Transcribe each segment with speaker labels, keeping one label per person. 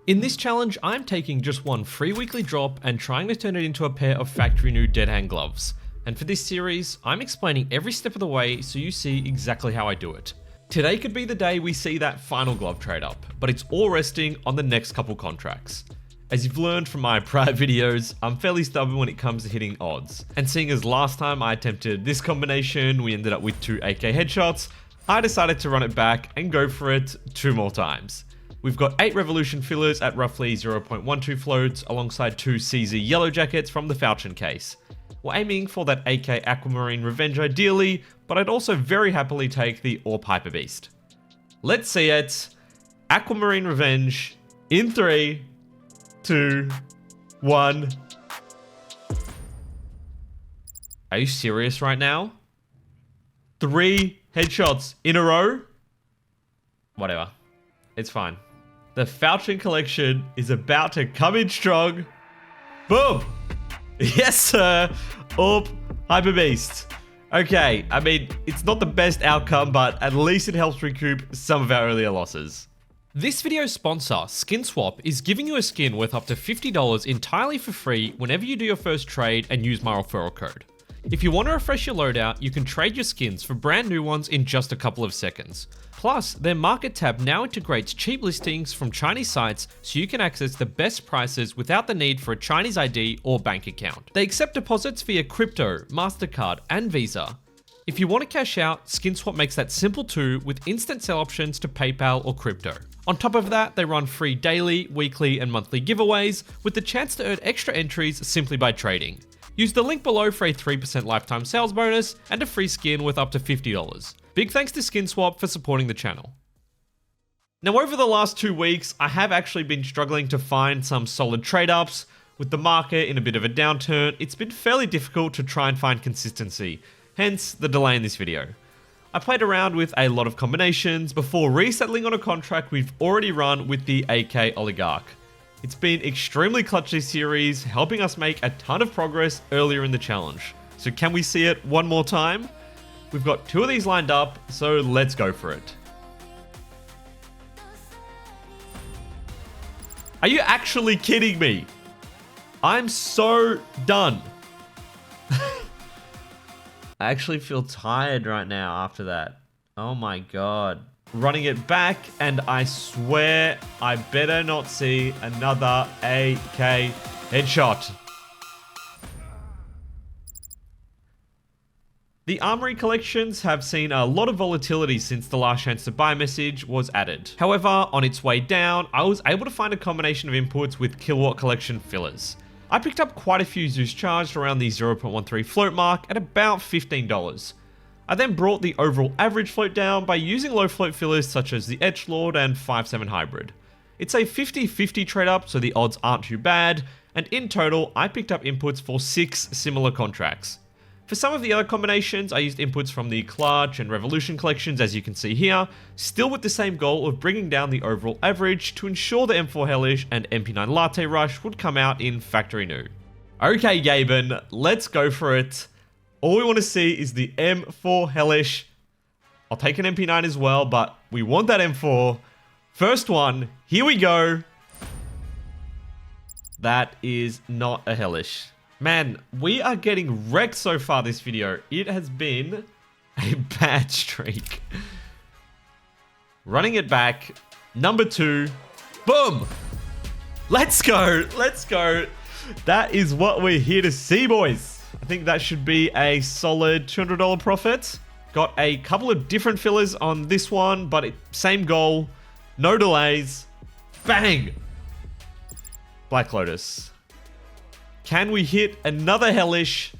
Speaker 1: In this challenge, I'm taking just one free weekly drop and trying to turn it into a pair of factory new dead hand gloves. And for this series, I'm explaining every step of the way so you see exactly how I do it. Today could be the day we see that final glove trade up, but it's all resting on the next couple contracts. As you've learned from my prior videos, I'm fairly stubborn when it comes to hitting odds. And seeing as last time I attempted this combination, we ended up with 2 AK headshots, I decided to run it back and go for it 2 more times. We've got 8 Revolution fillers at roughly 0.12 floats alongside 2 CZ yellow jackets from the Falchion case. We're aiming for that AK Aquamarine Revenge ideally, but I'd also very happily take the AWP Hyper Beast. Let's see it. Aquamarine Revenge in 3, 2, 1. Are you serious right now? 3 headshots in a row? Whatever. It's fine. The Falchion collection is about to come in strong. Boom! Yes, sir. AWP Hyper Beast. Okay, I mean, it's not the best outcome, but at least it helps recoup some of our earlier losses. This video's sponsor, SkinSwap, is giving you a skin worth up to $50 entirely for free whenever you do your first trade and use my referral code. If you want to refresh your loadout, you can trade your skins for brand new ones in just a couple of seconds. Plus, their market tab now integrates cheap listings from Chinese sites so you can access the best prices without the need for a Chinese ID or bank account. They accept deposits via crypto, MasterCard, and Visa. If you want to cash out, SkinSwap makes that simple too with instant sell options to PayPal or crypto. On top of that, they run free daily, weekly, and monthly giveaways with the chance to earn extra entries simply by trading. Use the link below for a 3% lifetime sales bonus and a free skin worth up to $50. Big thanks to SkinSwap for supporting the channel. Now over the last 2 weeks, I have actually been struggling to find some solid trade ups. With the market in a bit of a downturn, it's been fairly difficult to try and find consistency, hence the delay in this video. I played around with a lot of combinations before resettling on a contract we've already run with the AK Oligarch. It's been extremely clutch this series, helping us make a ton of progress earlier in the challenge. So can we see it one more time? We've got 2 of these lined up, so let's go for it. Are you actually kidding me? I'm so done. I actually feel tired right now after that. Oh my god. Running it back, and I swear I better not see another AK headshot. The Armory collections have seen a lot of volatility since the last chance to buy message was added. However, on its way down, I was able to find a combination of inputs with Kilowatt collection fillers. I picked up quite a few Zeus charged around the 0.13 float mark at about $15. I then brought the overall average float down by using low float fillers such as the Edgelord and 5.7 Hybrid. It's a 50-50 trade up, so the odds aren't too bad, and in total, I picked up inputs for 6 similar contracts. For some of the other combinations, I used inputs from the Clutch and Revolution collections as you can see here, still with the same goal of bringing down the overall average to ensure the M4 Hellish and MP9 Latte Rush would come out in factory new. Okay Gaben, let's go for it. All we want to see is the M4 Hellish. I'll take an MP9 as well, but we want that M4. First one, here we go. That is not a Hellish. Man, we are getting wrecked so far this video. It has been a bad streak. Running it back. Number 2. Boom! Let's go! Let's go! That is what we're here to see, boys. I think that should be a solid $200 profit. Got a couple of different fillers on this one, but same goal. No delays. Bang! Black Lotus. Can we hit another Hellish?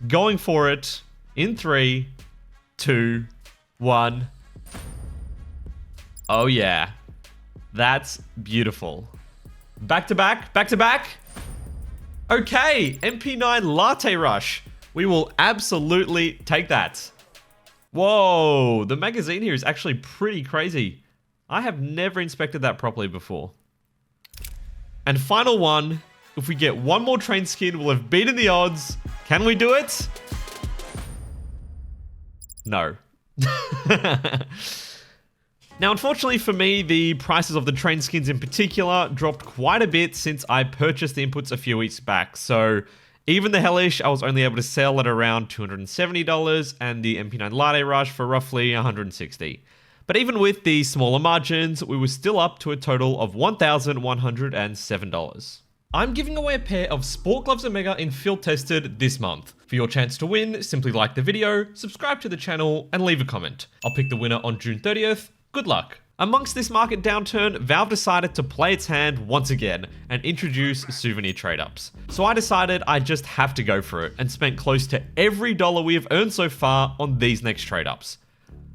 Speaker 1: Going for it in 3, 2, 1. Oh yeah. That's beautiful. Back to back, back to back. Okay, MP9 Latte Rush. We will absolutely take that. Whoa, the magazine here is actually pretty crazy. I have never inspected that properly before. And final one, if we get one more train skin, we'll have beaten the odds. Can we do it? No. Now, unfortunately for me, the prices of the train skins in particular dropped quite a bit since I purchased the inputs a few weeks back. So even the Hellish, I was only able to sell at around $270, and the MP9 Latte Rush for roughly $160. But even with the smaller margins, we were still up to a total of $1,107. I'm giving away a pair of Sport Gloves Omega in Field Tested this month. For your chance to win, simply like the video, subscribe to the channel, and leave a comment. I'll pick the winner on June 30th. Good luck. Amongst this market downturn, Valve decided to play its hand once again and introduce souvenir trade-ups. So I decided I just have to go for it and spent close to every dollar we have earned so far on these next trade-ups.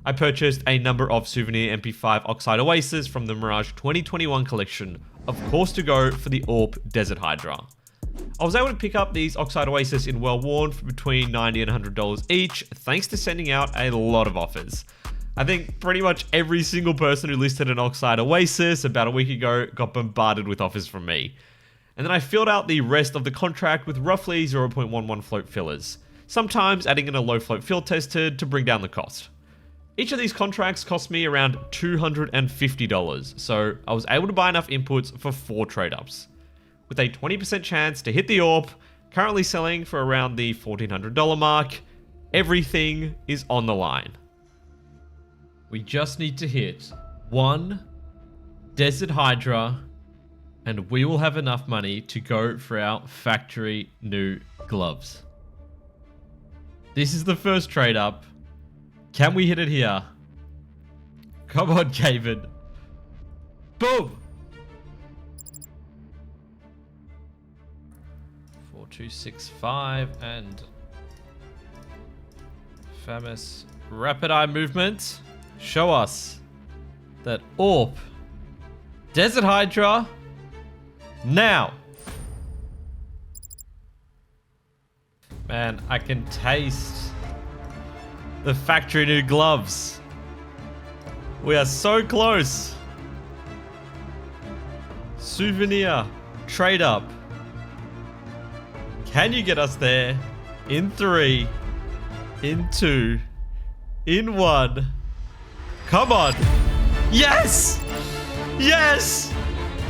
Speaker 1: I purchased a number of souvenir MP5 Oxide Oasis from the Mirage 2021 collection, of course to go for the AWP Desert Hydra. I was able to pick up these Oxide Oasis in well-worn for between $90 and $100 each, thanks to sending out a lot of offers. I think pretty much every single person who listed an Oxide Oasis about a week ago got bombarded with offers from me. And then I filled out the rest of the contract with roughly 0.11 float fillers, sometimes adding in a low float field tested to bring down the cost. Each of these contracts cost me around $250, so I was able to buy enough inputs for 4 trade-ups. With a 20% chance to hit the AWP, currently selling for around the $1,400 mark, everything is on the line. We just need to hit 1 Desert Hydra, and we will have enough money to go for our factory new gloves. This is the first trade up. Can we hit it here? Come on, Gavin. Boom! 4265 and famous rapid eye movement. Show us that AWP Desert Hydra now. Man, I can taste the factory new gloves. We are so close. Souvenir trade up. Can you get us there? In 3, in 2, in 1. Come on. Yes! Yes!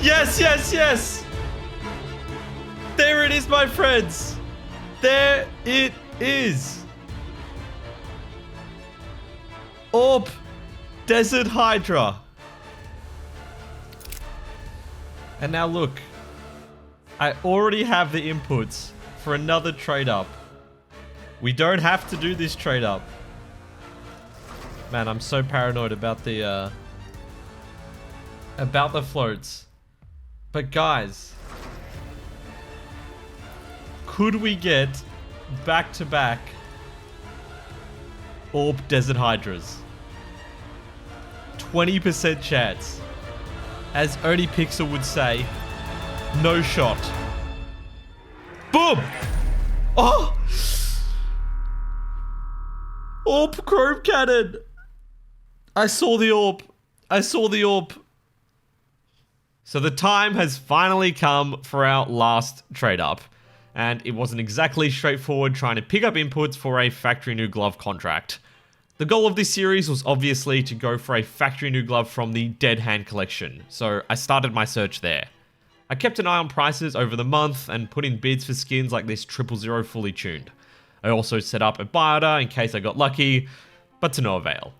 Speaker 1: Yes, yes, yes! There it is, my friends. There it is. AWP Desert Hydra. And now look. I already have the inputs for another trade up. We don't have to do this trade up. Man, I'm so paranoid about the floats. But guys, could we get back-to-back AWP Desert Hydras? 20% chance. As Oni Pixel would say, no shot. Boom! Oh! AWP Chrome Cannon! I saw the AWP. I saw the AWP. So the time has finally come for our last trade up. And it wasn't exactly straightforward trying to pick up inputs for a factory new glove contract. The goal of this series was obviously to go for a factory new glove from the Dead Hand collection. So I started my search there. I kept an eye on prices over the month and put in bids for skins like this 000 fully tuned. I also set up a buy order in case I got lucky, but to no avail.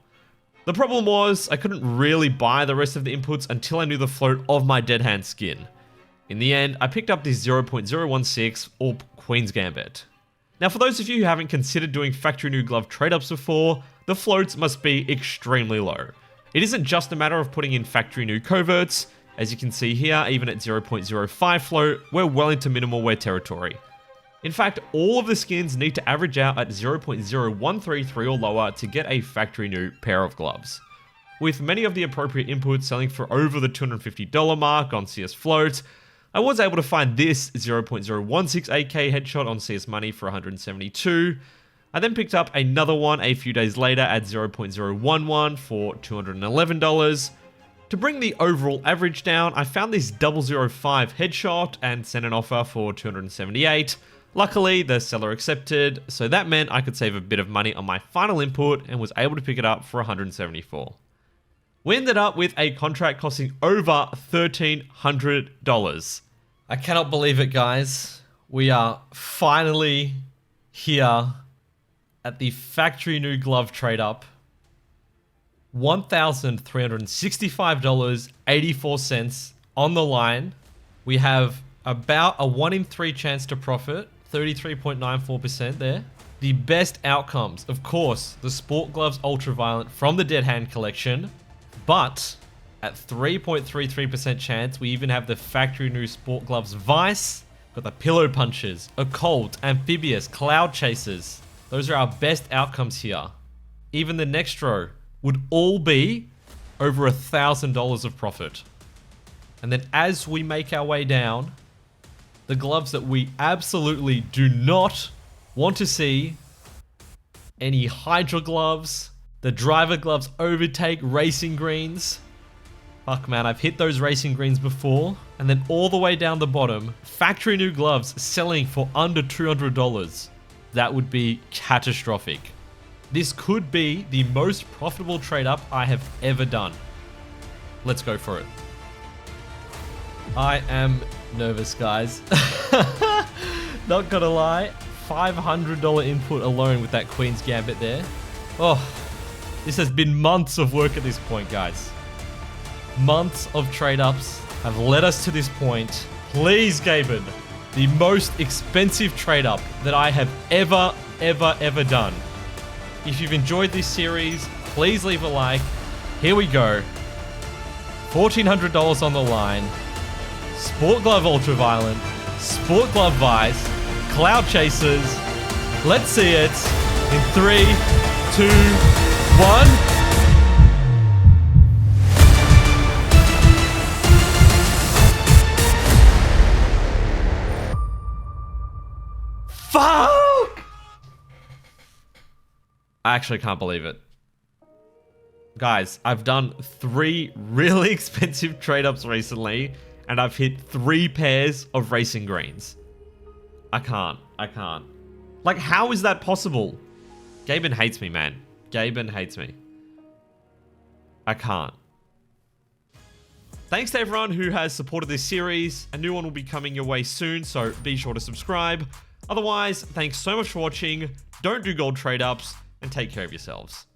Speaker 1: The problem was, I couldn't really buy the rest of the inputs until I knew the float of my Dead Hand skin. In the end, I picked up this 0.016 AWP Queen's Gambit. Now for those of you who haven't considered doing factory new glove trade-ups before, the floats must be extremely low. It isn't just a matter of putting in factory new coverts. As you can see here, even at 0.05 float, we're well into minimal wear territory. In fact, all of the skins need to average out at 0.0133 or lower to get a factory new pair of gloves. With many of the appropriate inputs selling for over the $250 mark on CS Float, I was able to find this 0.016 AK headshot on CS Money for $172. I then picked up another one a few days later at 0.011 for $211. To bring the overall average down, I found this 005 headshot and sent an offer for $278. Luckily, the seller accepted, so that meant I could save a bit of money on my final input and was able to pick it up for $174. We ended up with a contract costing over $1,300. I cannot believe it, guys. We are finally here at the factory new glove trade up. $1,365.84 on the line. We have about a 1 in 3 chance to profit, 33.94% there. The best outcomes, of course, the Sport Gloves Ultraviolet from the Dead Hand collection, but at 3.33% chance, we even have the factory new Sport Gloves Vice, got the Pillow Punches, Occult, Amphibious, Cloud Chasers. Those are our best outcomes here. Even the next row would all be over $1,000 of profit. And then as we make our way down, the gloves that we absolutely do not want to see, any Hydra gloves, the driver gloves overtake racing greens. Fuck man, I've hit those racing greens before. And then all the way down the bottom, factory new gloves selling for under $200. That would be catastrophic. This could be the most profitable trade up I have ever done. Let's go for it. I am nervous, guys. Not gonna lie, $500 input alone with that Queen's Gambit there. Oh, this has been months of work at this point, guys. Months of trade ups have led us to this point. Please, Gaben, the most expensive trade up that I have ever done. If you've enjoyed this series, please leave a like. Here we go. $1,400 on the line. Sport Glove Ultraviolet, Sport Glove Vice, Cloud Chasers. Let's see it in 3, 2, 1. Fuck! I actually can't believe it. Guys, I've done 3 really expensive trade ups recently, and I've hit 3 pairs of racing greens. I can't. Like, how is that possible? Gaben hates me, man. Gaben hates me. I can't. Thanks to everyone who has supported this series. A new one will be coming your way soon, so be sure to subscribe. Otherwise, thanks so much for watching. Don't do gold trade ups, and take care of yourselves.